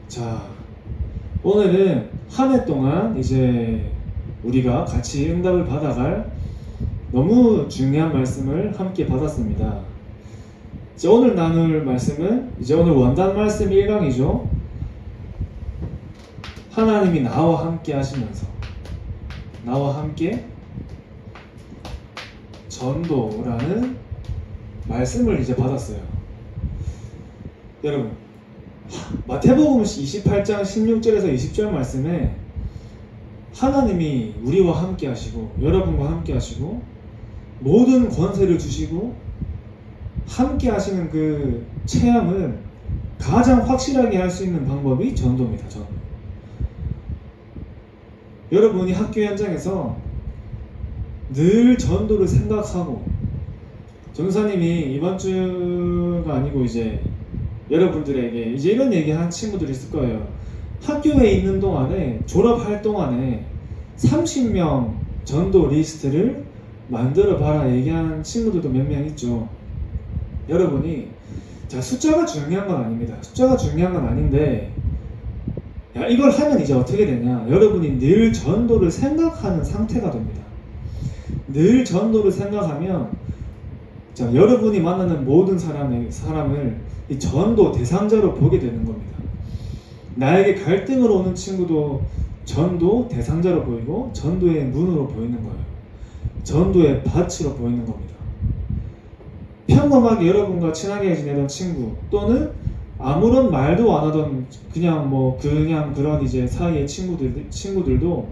자, 오늘은 한 해 동안 이제 우리가 같이 응답을 받아갈 너무 중요한 말씀을 함께 받았습니다. 이제 오늘 나눌 말씀은 이제 오늘 원단 말씀 1강이죠. 하나님이 나와 함께 하시면서 나와 함께 전도라는 말씀을 이제 받았어요. 여러분, 마태복음 28장 16절에서 20절 말씀에 하나님이 우리와 함께 하시고 여러분과 함께 하시고 모든 권세를 주시고 함께 하시는 그 체험을 가장 확실하게 할 수 있는 방법이 전도입니다. 전도. 여러분이 학교 현장에서 늘 전도를 생각하고, 전사님이 이번 주가 아니고 이제 여러분들에게 이제 이런 얘기 한 친구들이 있을 거예요. 학교에 있는 동안에, 졸업할 동안에 30명 전도 리스트를 만들어 봐라 얘기한 친구들도 몇 명 있죠. 여러분이, 자, 숫자가 중요한 건 아닙니다. 숫자가 중요한 건 아닌데, 야, 이걸 하면 이제 어떻게 되냐? 여러분이 늘 전도를 생각하는 상태가 됩니다. 늘 전도를 생각하면, 자, 여러분이 만나는 모든 사람을 이 전도 대상자로 보게 되는 겁니다. 나에게 갈등으로 오는 친구도 전도 대상자로 보이고 전도의 문으로 보이는 거예요. 전도의 밭으로 보이는 겁니다. 평범하게 여러분과 친하게 지내던 친구, 또는 아무런 말도 안 하던 그냥 그런 이제 사이의 친구들도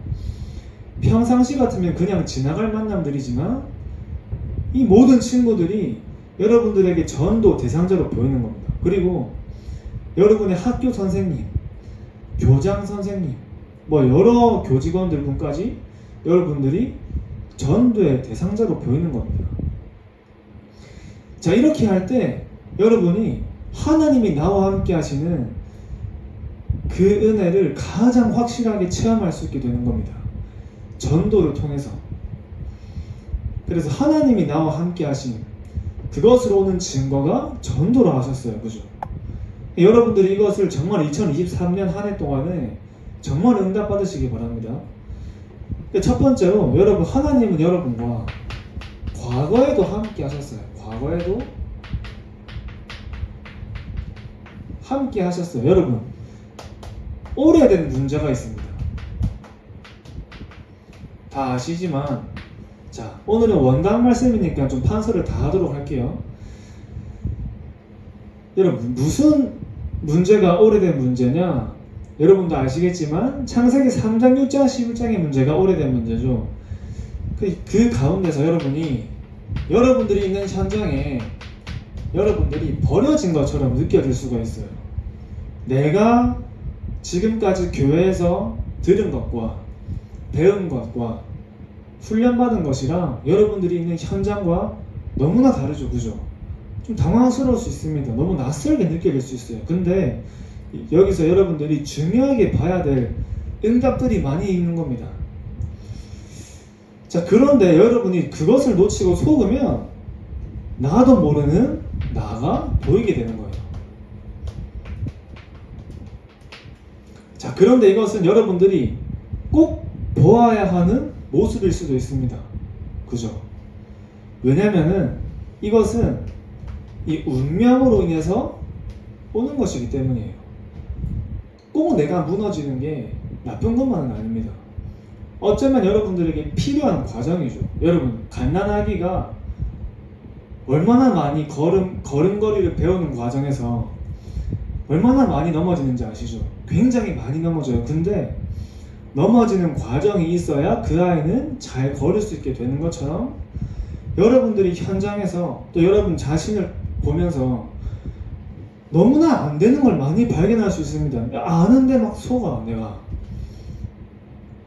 평상시 같으면 그냥 지나갈 만남들이지만 이 모든 친구들이 여러분들에게 전도 대상자로 보이는 겁니다. 그리고 여러분의 학교 선생님, 교장 선생님, 여러 교직원들 분까지 여러분들이 전도의 대상자로 보이는 겁니다. 자, 이렇게 할 때 여러분이 하나님이 나와 함께 하시는 그 은혜를 가장 확실하게 체험할 수 있게 되는 겁니다. 전도를 통해서. 그래서 하나님이 나와 함께 하신 그것으로 오는 증거가 전도로 하셨어요. 그죠? 여러분들이 이것을 정말 2023년 한 해 동안에 정말 응답 받으시기 바랍니다. 첫 번째로, 여러분, 하나님은 여러분과 과거에도 함께 하셨어요. 과거에도 함께 하셨어요. 여러분, 오래된 문제가 있습니다. 다 아시지만, 자, 오늘은 원단 말씀이니까 좀 판서를 다 하도록 할게요. 여러분, 무슨 문제가 오래된 문제냐? 여러분도 아시겠지만 창세기 3장, 6장, 11장의 문제가 오래된 문제죠. 그 가운데서 여러분들이 있는 현장에 여러분들이 버려진 것처럼 느껴질 수가 있어요. 내가 지금까지 교회에서 들은 것과 배운 것과 훈련받은 것이랑 여러분들이 있는 현장과 너무나 다르죠. 그죠? 좀 당황스러울 수 있습니다. 너무 낯설게 느껴질 수 있어요. 근데 여기서 여러분들이 중요하게 봐야 될 응답들이 많이 있는 겁니다. 자, 그런데 여러분이 그것을 놓치고 속으면 나도 모르는 나가 보이게 되는 거예요. 자, 그런데 이것은 여러분들이 꼭 보아야 하는 모습일 수도 있습니다. 그죠? 왜냐면은 이것은 이 운명으로 인해서 오는 것이기 때문이에요. 꼭 내가 무너지는 게 나쁜 것만은 아닙니다. 어쩌면 여러분들에게 필요한 과정이죠. 여러분, 갓난아기가 얼마나 많이 걸음걸이를 배우는 과정에서 얼마나 많이 넘어지는지 아시죠? 굉장히 많이 넘어져요. 근데 넘어지는 과정이 있어야 그 아이는 잘 걸을 수 있게 되는 것처럼, 여러분들이 현장에서 또 여러분 자신을 보면서 너무나 안 되는 걸 많이 발견할 수 있습니다. 아는데 막 속아. 내가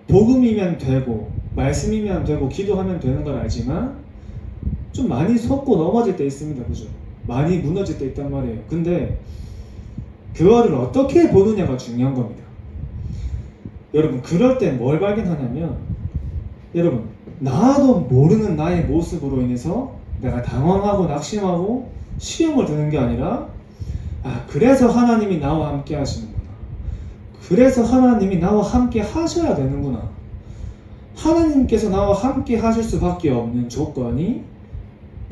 복음이면 되고 말씀이면 되고 기도하면 되는 걸 알지만 좀 많이 속고 넘어질 때 있습니다. 그죠? 많이 무너질 때 있단 말이에요. 근데 그거를 어떻게 보느냐가 중요한 겁니다. 여러분, 그럴 땐 뭘 발견하냐면, 여러분, 나도 모르는 나의 모습으로 인해서 내가 당황하고 낙심하고 시험을 드는 게 아니라, 그래서 하나님이 나와 함께 하시는구나. 그래서 하나님이 나와 함께 하셔야 되는구나. 하나님께서 나와 함께 하실 수밖에 없는 조건이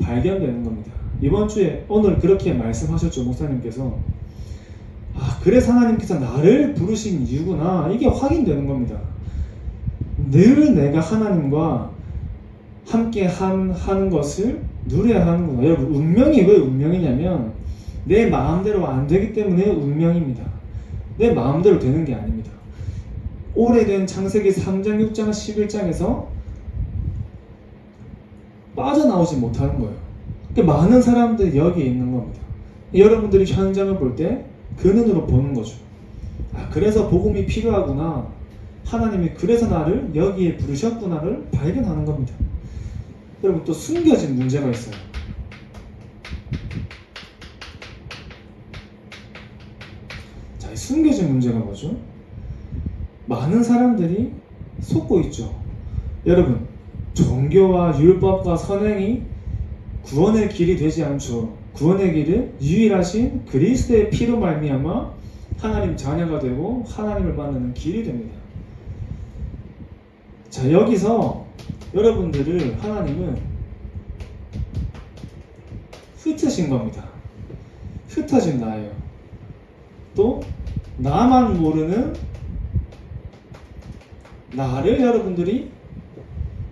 발견되는 겁니다. 이번 주에 오늘 그렇게 말씀하셨죠. 목사님께서. 그래서 하나님께서 나를 부르신 이유구나. 이게 확인되는 겁니다. 늘 내가 하나님과 함께 하는 것을 누려야 하는구나. 여러분, 운명이 왜 운명이냐면 내 마음대로 안 되기 때문에 운명입니다. 내 마음대로 되는 게 아닙니다. 오래된 창세기 3장, 6장, 11장에서 빠져나오지 못하는 거예요. 그러니까 많은 사람들이 여기에 있는 겁니다. 여러분들이 현장을 볼 때 그 눈으로 보는 거죠. 그래서 복음이 필요하구나. 하나님이 그래서 나를 여기에 부르셨구나를 발견하는 겁니다. 여러분, 또 숨겨진 문제가 있어요. 자, 이 숨겨진 문제가 뭐죠? 많은 사람들이 속고 있죠. 여러분, 종교와 율법과 선행이 구원의 길이 되지 않죠. 구원의 길은 유일하신 그리스도의 피로 말미암아 하나님 자녀가 되고 하나님을 만나는 길이 됩니다. 자, 여기서 여러분들을 하나님은 흩으신 겁니다. 흩어진 나예요. 또 나만 모르는 나를 여러분들이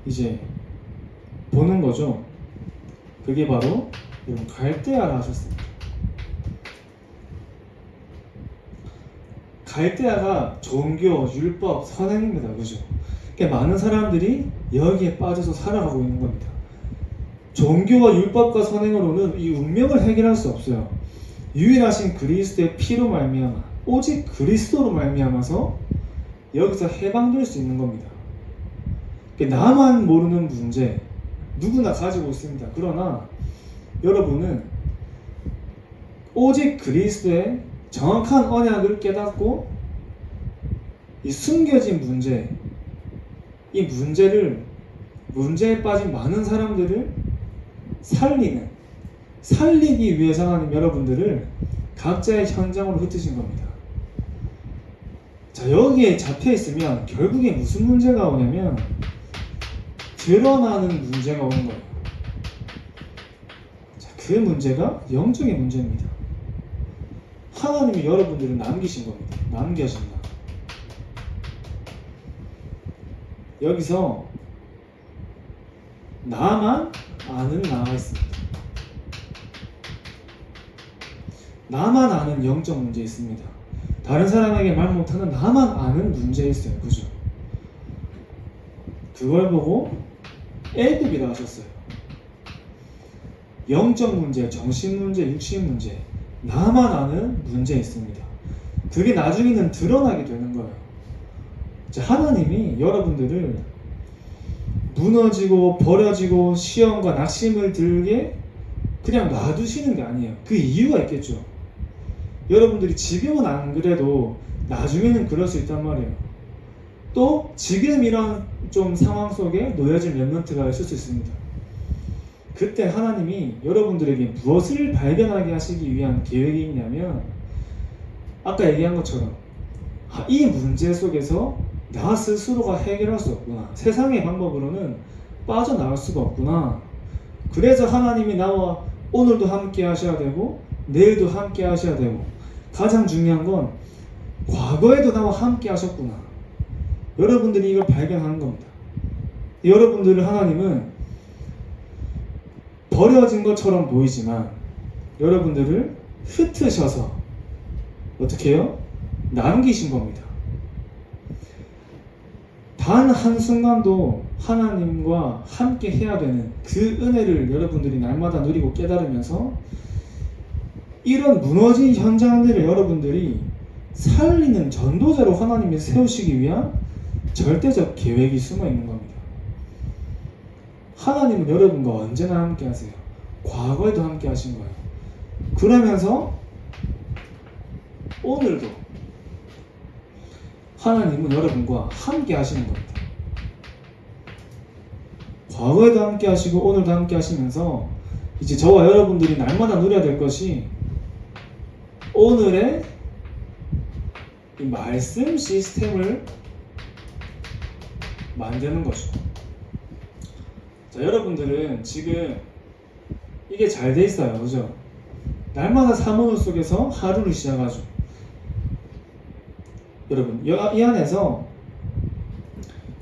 이제 보는 거죠. 그게 바로 여러분 갈대아라 하셨습니다. 갈대아가 종교, 율법, 선행입니다. 그죠? 그러니까 많은 사람들이 여기에 빠져서 살아가고 있는 겁니다. 종교와 율법과 선행으로는 이 운명을 해결할 수 없어요. 유일하신 그리스도의 피로 말미암아, 오직 그리스도로 말미암아서 여기서 해방될 수 있는 겁니다. 그러니까 나만 모르는 문제 누구나 가지고 있습니다. 그러나 여러분은 오직 그리스도의 정확한 언약을 깨닫고 이 숨겨진 문제, 이 문제에 빠진 많은 사람들을 살리기 위해서 하나님 여러분들을 각자의 현장으로 흩으신 겁니다. 자, 여기에 잡혀 있으면 결국에 무슨 문제가 오냐면 드러나는 문제가 오는 거예요. 자, 그 문제가 영적인 문제입니다. 하나님이 여러분들을 남기신 겁니다. 남겨진다. 여기서 나만 아는 나가 있습니다. 나만 아는 영적 문제 있습니다. 다른 사람에게 말 못하는 나만 아는 문제 있어요. 그죠? 그걸 보고 애굽이라 하셨어요. 영적 문제, 정신 문제, 육신 문제, 나만 아는 문제 있습니다. 그게 나중에는 드러나게 되는 거예요. 자, 하나님이 여러분들을 무너지고 버려지고 시험과 낙심을 들게 그냥 놔두시는 게 아니에요. 그 이유가 있겠죠. 여러분들이 지금은 안 그래도 나중에는 그럴 수 있단 말이에요. 또 지금 이런 좀 상황 속에 놓여진 렘넌트가 있을 수 있습니다. 그때 하나님이 여러분들에게 무엇을 발견하게 하시기 위한 계획이 있냐면 아까 얘기한 것처럼 이 문제 속에서 나 스스로가 해결할 수 없구나. 세상의 방법으로는 빠져나갈 수가 없구나. 그래서 하나님이 나와 오늘도 함께 하셔야 되고 내일도 함께 하셔야 되고 가장 중요한 건 과거에도 나와 함께 하셨구나. 여러분들이 이걸 발견하는 겁니다. 여러분들을 하나님은 버려진 것처럼 보이지만 여러분들을 흩으셔서 어떻게 해요? 남기신 겁니다. 단 한순간도 하나님과 함께 해야 되는 그 은혜를 여러분들이 날마다 누리고 깨달으면서 이런 무너진 현장들을 여러분들이 살리는 전도자로 하나님이 세우시기 위한 절대적 계획이 숨어 있는 겁니다. 하나님은 여러분과 언제나 함께 하세요. 과거에도 함께 하신 거예요. 그러면서 오늘도 하나님은 여러분과 함께 하시는 겁니다. 과거에도 함께 하시고 오늘도 함께 하시면서 이제 저와 여러분들이 날마다 누려야 될 것이 오늘의 이 말씀 시스템을 만드는 거죠. 자, 여러분들은 지금 이게 잘 돼 있어요. 그죠? 날마다 사모님 속에서 하루를 시작하죠. 여러분, 이 안에서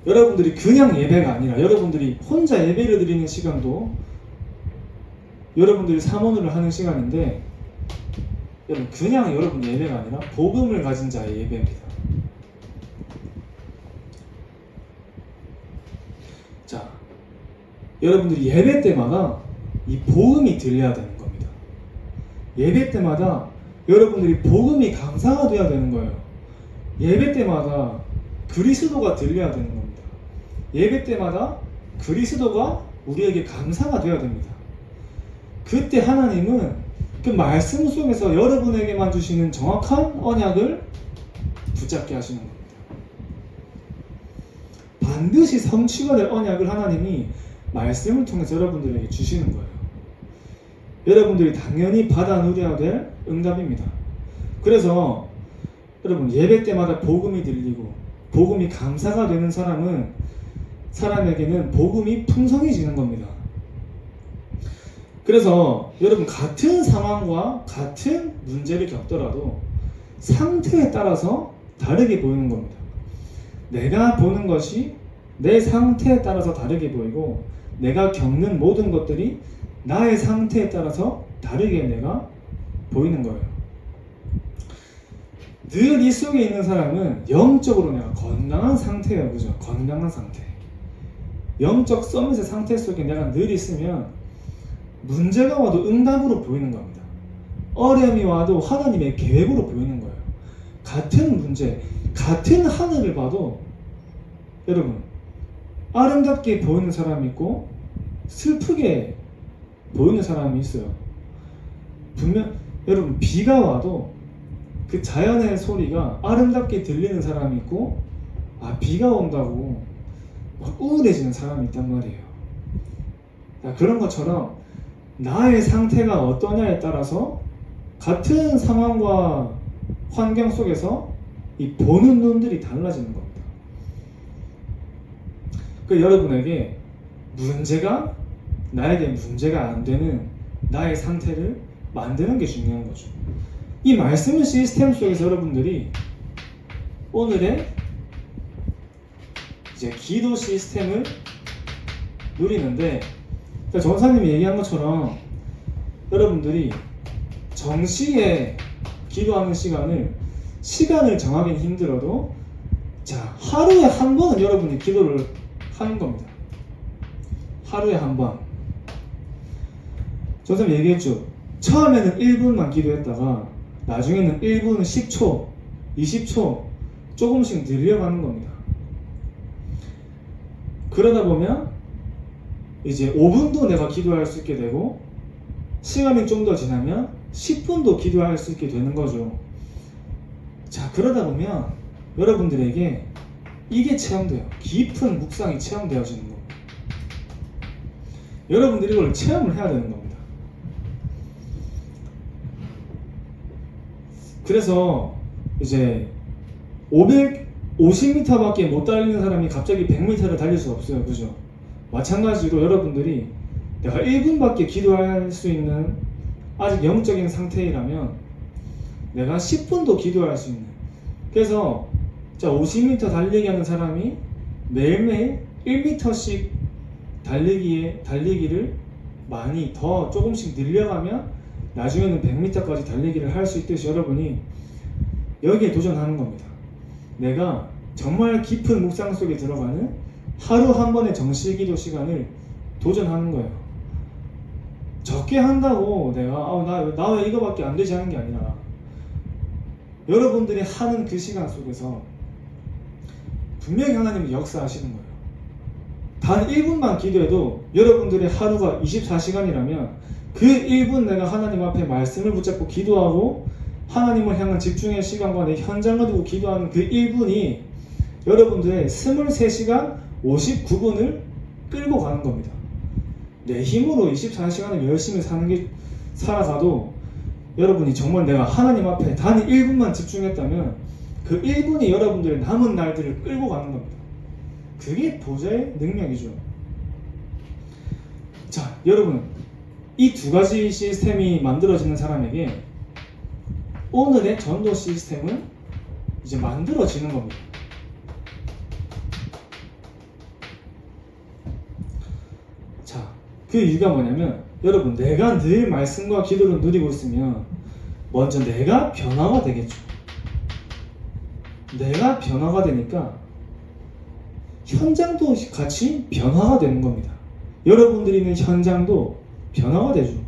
여러분들이 그냥 예배가 아니라 여러분들이 혼자 예배를 드리는 시간도 여러분들이 사모님을 하는 시간인데, 여러분 그냥 여러분 예배가 아니라 복음을 가진 자의 예배입니다. 자, 여러분들이 예배 때마다 이 복음이 들려야 되는 겁니다. 예배 때마다 여러분들이 복음이 감사가 되어야 되는 거예요. 예배 때마다 그리스도가 들려야 되는 겁니다. 예배 때마다 그리스도가 우리에게 감사가 되어야 됩니다. 그때 하나님은 그 말씀 속에서 여러분에게만 주시는 정확한 언약을 붙잡게 하시는 겁니다. 반드시 성취가 될 언약을 하나님이 말씀을 통해서 여러분들에게 주시는 거예요. 여러분들이 당연히 받아 누려야 될 응답입니다. 그래서 여러분 예배 때마다 복음이 들리고 복음이 감사가 되는 사람에게는 복음이 풍성해지는 겁니다. 그래서 여러분 같은 상황과 같은 문제를 겪더라도 상태에 따라서 다르게 보이는 겁니다. 내가 보는 것이 내 상태에 따라서 다르게 보이고 내가 겪는 모든 것들이 나의 상태에 따라서 다르게 내가 보이는 거예요. 늘 이 속에 있는 사람은 영적으로 내가 건강한 상태예요. 그죠? 건강한 상태. 영적 서밋의 상태 속에 내가 늘 있으면 문제가 와도 응답으로 보이는 겁니다. 어려움이 와도 하나님의 계획으로 보이는 거예요. 같은 문제, 같은 하늘을 봐도 여러분 아름답게 보이는 사람이 있고 슬프게 보이는 사람이 있어요. 분명 여러분 비가 와도 그 자연의 소리가 아름답게 들리는 사람이 있고 비가 온다고 막 우울해지는 사람이 있단 말이에요. 그런 것처럼 나의 상태가 어떠냐에 따라서 같은 상황과 환경 속에서 이 보는 눈들이 달라지는 겁니다. 그 여러분에게 문제가 나에게 문제가 안 되는 나의 상태를 만드는 게 중요한 거죠. 이 말씀 시스템 속에서 여러분들이 오늘의 이제 기도 시스템을 누리는데, 전사님이 얘기한 것처럼 여러분들이 정시에 기도하는 시간을 정하기는 힘들어도 자, 하루에 한 번은 여러분이 기도를 하는 겁니다. 하루에 한 번. 전사님 얘기했죠. 처음에는 1분만 기도했다가 나중에는 1분 10초, 20초 조금씩 늘려가는 겁니다. 그러다 보면 이제 5분도 내가 기도할 수 있게 되고 시간이 좀 더 지나면 10분도 기도할 수 있게 되는 거죠. 자, 그러다 보면 여러분들에게 이게 체험돼요. 깊은 묵상이 체험되어지는 겁니다. 여러분들이 이걸 체험을 해야 되는 겁니다. 그래서 이제 550m밖에 못 달리는 사람이 갑자기 100m를 달릴 수 없어요. 그죠? 마찬가지로 여러분들이 내가 1분밖에 기도할 수 있는 아직 영적인 상태이라면 내가 10분도 기도할 수 있는, 그래서 자 50m 달리기 하는 사람이 매일매일 1m씩 달리기를 많이 더 조금씩 늘려가면 나중에는 100m까지 달리기를 할 수 있듯이 여러분이 여기에 도전하는 겁니다. 내가 정말 깊은 묵상 속에 들어가는 하루 한 번의 정시기도 시간을 도전하는 거예요. 적게 한다고 내가 나 왜 이거밖에 안 되지 하는 게 아니라 여러분들이 하는 그 시간 속에서 분명히 하나님이 역사하시는 거예요. 단 1분만 기도해도 여러분들의 하루가 24시간이라면 그 1분 내가 하나님 앞에 말씀을 붙잡고 기도하고 하나님을 향한 집중의 시간과 내 현장을 두고 기도하는 그 1분이 여러분들의 23시간 59분을 끌고 가는 겁니다. 내 힘으로 24시간을 열심히 살아가도 여러분이 정말 내가 하나님 앞에 단 1분만 집중했다면 그 1분이 여러분들의 남은 날들을 끌고 가는 겁니다. 그게 보좌의 능력이죠. 자, 여러분, 이 두 가지 시스템이 만들어지는 사람에게 오늘의 전도 시스템은 이제 만들어지는 겁니다. 자, 그 이유가 뭐냐면, 여러분, 내가 늘 말씀과 기도를 누리고 있으면 먼저 내가 변화가 되겠죠. 내가 변화가 되니까 현장도 같이 변화가 되는 겁니다. 여러분들이 있는 현장도 변화가 되죠.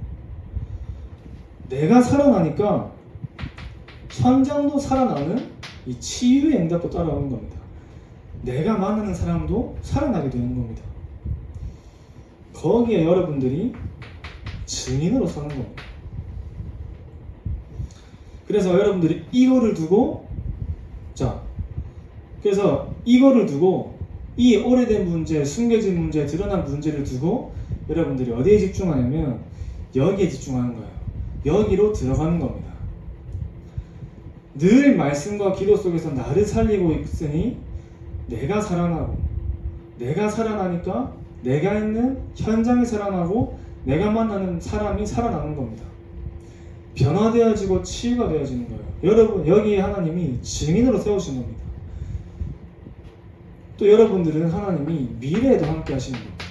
내가 살아나니까 현장도 살아나는 이 치유의 응답도 따라오는 겁니다. 내가 만나는 사람도 살아나게 되는 겁니다. 거기에 여러분들이 증인으로 서는 겁니다. 그래서 여러분들이 이거를 두고, 자, 그래서 이거를 두고 이 오래된 문제, 숨겨진 문제, 드러난 문제를 두고 여러분들이 어디에 집중하냐면 여기에 집중하는 거예요. 여기로 들어가는 겁니다. 늘 말씀과 기도 속에서 나를 살리고 있으니 내가 살아나고, 내가 살아나니까 내가 있는 현장이 살아나고 내가 만나는 사람이 살아나는 겁니다. 변화되어지고 치유가 되어지는 거예요. 여러분, 여기에 하나님이 증인으로 세우신 겁니다. 또 여러분들은 하나님이 미래에도 함께 하시는 겁니다.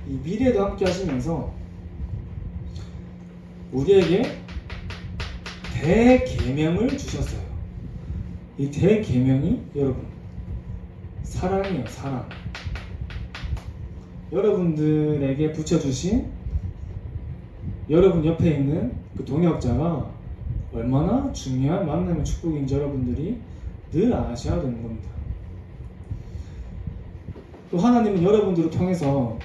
이 미래에도 함께 하시면서 우리에게 대계명을 주셨어요. 이 대계명이 여러분 사랑이에요. 사랑. 여러분들에게 붙여주신 여러분 옆에 있는 그 동역자가 얼마나 중요한 만남의 축복인지 여러분들이 늘 아셔야 되는 겁니다. 또 하나님은 여러분들을 통해서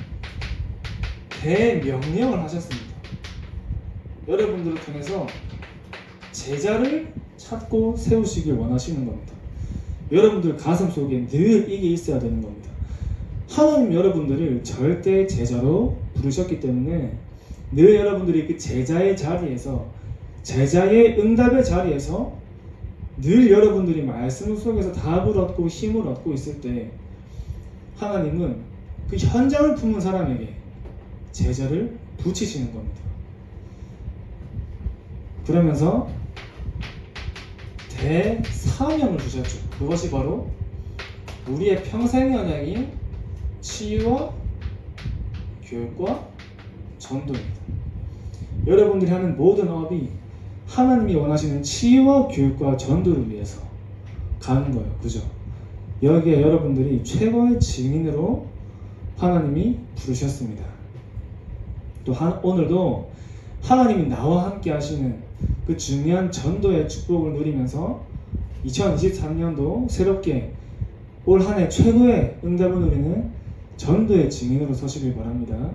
대명령을 하셨습니다. 여러분들을 통해서 제자를 찾고 세우시길 원하시는 겁니다. 여러분들 가슴 속에 늘 이게 있어야 되는 겁니다. 하나님 여러분들을 절대 제자로 부르셨기 때문에 늘 여러분들이 그 제자의 자리에서, 제자의 응답의 자리에서 늘 여러분들이 말씀 속에서 답을 얻고 힘을 얻고 있을 때 하나님은 그 현장을 품은 사람에게 제자를 붙이시는 겁니다. 그러면서 대사명을 주셨죠. 그것이 바로 우리의 평생의 언약인 치유와 교육과 전도입니다. 여러분들이 하는 모든 업이 하나님이 원하시는 치유와 교육과 전도를 위해서 가는 거예요. 그죠? 여기에 여러분들이 최고의 증인으로 하나님이 부르셨습니다. 또 오늘도 하나님이 나와 함께 하시는 그 중요한 전도의 축복을 누리면서 2023년도 새롭게 올 한 해 최고의 응답을 누리는 전도의 증인으로 서시길 바랍니다.